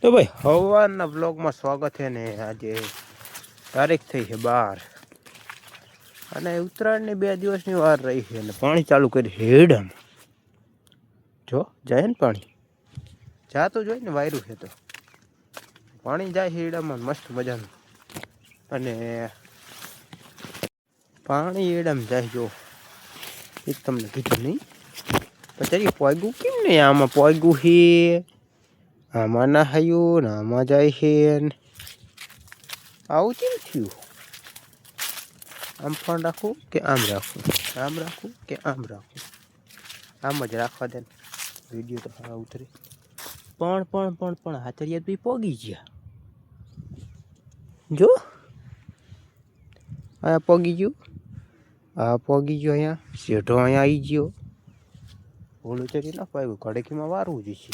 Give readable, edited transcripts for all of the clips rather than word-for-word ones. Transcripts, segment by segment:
તો ભાઈ હવાના બ્લોગમાં સ્વાગત છે ને આજે તારીખ થઈ છે 12 અને ઉત્તરાયણની 2 દિવસની વાર રહી છે અને પાણી ચાલુ કરી હેડમ જો જાય ને પાણી જાતું જોઈ ને વાયરું છે તો પાણી જાય હેડામાં મસ્ત મજાનું અને પાણી એડમ જાય જો એ તમને કીધું નહીં પછી પોગ્યું કેમ નહીં આમાં પોગ્યું છે આમાં ના હાયું ને આમાં જાય છે આવું કેમ થયું આમ પણ રાખું કે આમ રાખું આમ રાખું કે આમ રાખું આમ જ રાખવા દે વિડીયો તો સારા ઉતરે પણ હાથરિયા બી પોગી ગયા જો અહીંયા પોગી ગયું આ પોગી ગયો અહીંયા શેઠો અહીંયા આવી ગયો ઓલું ચડી ના પાયું કડકીમાં વારવું જોઈશે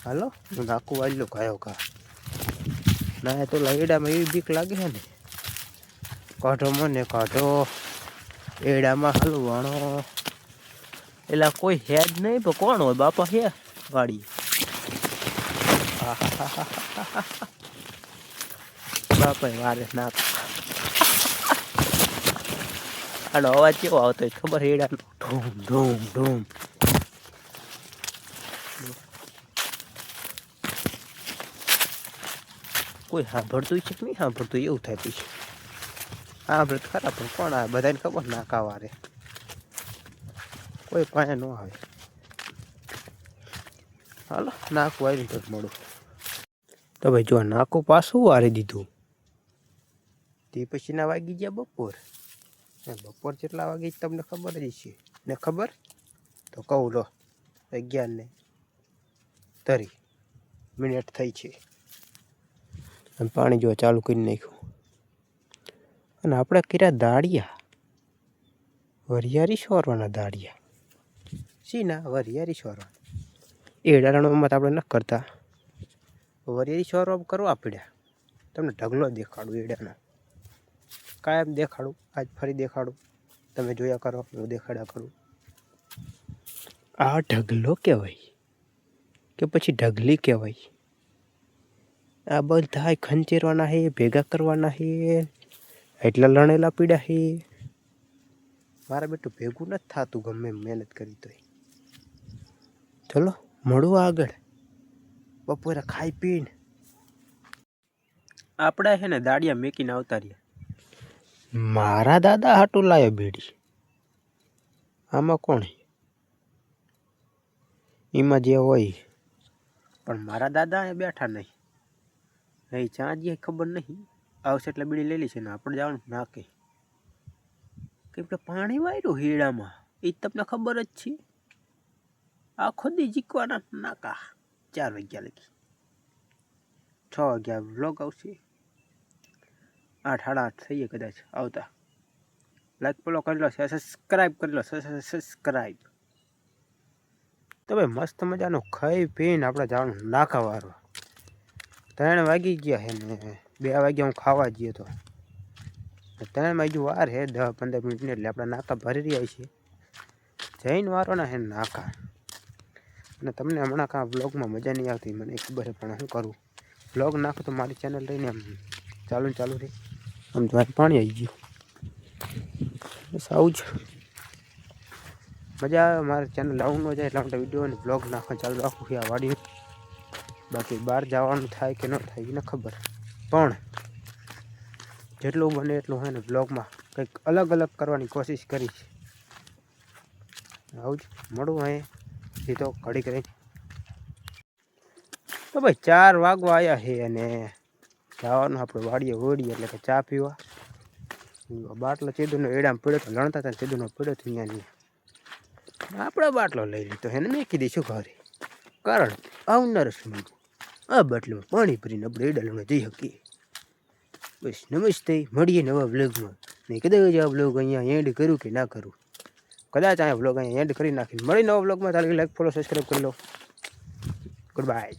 હાલો હું નાખું વાળી લો કયો કા ના તો એડામાં એવી બીક લાગે છે ને કાઢો મને કાઢો એડામાં હલવાણો એલા કોઈ હે જ નહીં પણ કોણ હોય બાપા હે વાડી બાપા વારે નાખ આનો અવાજ કેવો આવતો હોય ખબર એડાનો ઢૂમ ઢૂમ ઢૂમ કોઈ સાંભળતું છે કે નહીં સાંભળતું એવું થતું છે સાંભળે ખરા પણ કોણ આવે બધાને ખબર નાકા વારે કોઈ પાસે ન આવે હાલો નાકું આવી તો મળું તો ભાઈ જો નાકું પાછું વારી દીધું તે પછી ના વાગી ગયા બપોર બપોર કેટલા વાગે તમને ખબર જ છે ને ખબર તો કહું લો 11:30 થઈ છે અને પાણી જો ચાલુ કરી નાખ્યું અને આપણે કર્યા દાળિયા વરિયાળી સોરવાના દાળિયા શીના વરિયાળી સોરવા એડારણોમાં તો આપણે ન કરતા વરિયાળી સોરવા કરવા પડ્યા તમને ઢગલો દેખાડું એડાનો કાયમ દેખાડું આજ ફરી દેખાડું તમે જોયા કરો હું દેખાડ્યા કરું આ ઢગલો કહેવાય કે પછી ઢગલી કહેવાય આ બધા ખંચેરવાના છે ભેગા કરવાના છે એટલા લણેલા પીડા છે મારા બેટું ભેગું નથી થતું ગમે મહેનત કરી તોય ચલો મળું આગળ બપોરે ખાઈ પીને આપણે છે ને દાડિયા મેકીને આવતા રહ્યા મારા દાદા હાટું લાયો બેડી આમાં કોણ એમાં જે હોય પણ મારા દાદા અહીંયા બેઠા નહીં અહીં ચા જે ખબર નહીં આવશે એટલે બીડી લઈ લી છે ને આપણે જવાનું નાકે કેમ કે પાણી વાયરું હીડામાં એ તમને ખબર જ છે આખો દી જીકવાના નાકા 4 વાગ્યા લગી 6 વાગ્યા વ્લોગ આવશે 8 સાડા 8 થઈએ કદાચ આવતા લાઈક ફોલો કરી લો સબસ્ક્રાઈબ કરી લો સબસ્ક્રાઈબ તો ભાઈ મસ્ત મજાનું ખાઈ પીને આપણે જવાનું નાકા વારવા 3 વાગી ગયા હે ને 2 વાગ્યા હું ખાવા જઈએ તો 3 વાગ્યું વાર હે 10-15 મિનિટની એટલે આપણે નાકા ભરી રહ્યા છીએ જઈને વારવાના હે નાકા અને તમને હમણાં કાં બ્લોગમાં મજા નહીં આવતી મને ખબર છે પણ શું કરું બ્લોગ નાખું તો મારી ચેનલ રહીને આમ ચાલુ રહી આમ તો પાણી આવી ગયું બસ આવું જ મજા આવે મારી ચેનલ આવું ન જાય એટલા માટે વિડીયો અને બ્લોગ નાખવા ચાલુ રાખું આ વાડી બાકી બહાર જવાનું થાય કે ન થાય એને ખબર પણ જેટલું બને એટલું હોય ને બ્લોગમાં કંઈક અલગ કરવાની કોશિશ કરીશ આવું જ મળું અહીં સીધો ઘડી કરી તો ભાઈ 4 વાગવા આવ્યા છે અને જવાનું આપણે વાડીએ ઓડીએ એટલે કે ચા પીવા બાટલો ચીદુનો એડામાં પડ્યો તો લણતા હતા ચીદુનો પડ્યો તો અહીંયા આપણે બાટલો લઈ લીધો એને મેકી દઈશું ઘરે કારણ આવનાર સમયમાં આ બાટલામાં પાણી ભરીને આપણે એડા લણવા જઈ શકીએ બસ નમસ્તે મળીએ નવા બ્લોગમાં નહીં કદાચ આ બ્લોગ અહીંયા એન્ડ કરું કે ના કરું કદાચ અહીંયા બ્લોગ અહીંયા એન્ડ કરી નાખીને મળી નવા બ્લોગમાં ચાલી લાઈક ફોલો સબસ્ક્રાઈબ કરી લો ગુડ બાય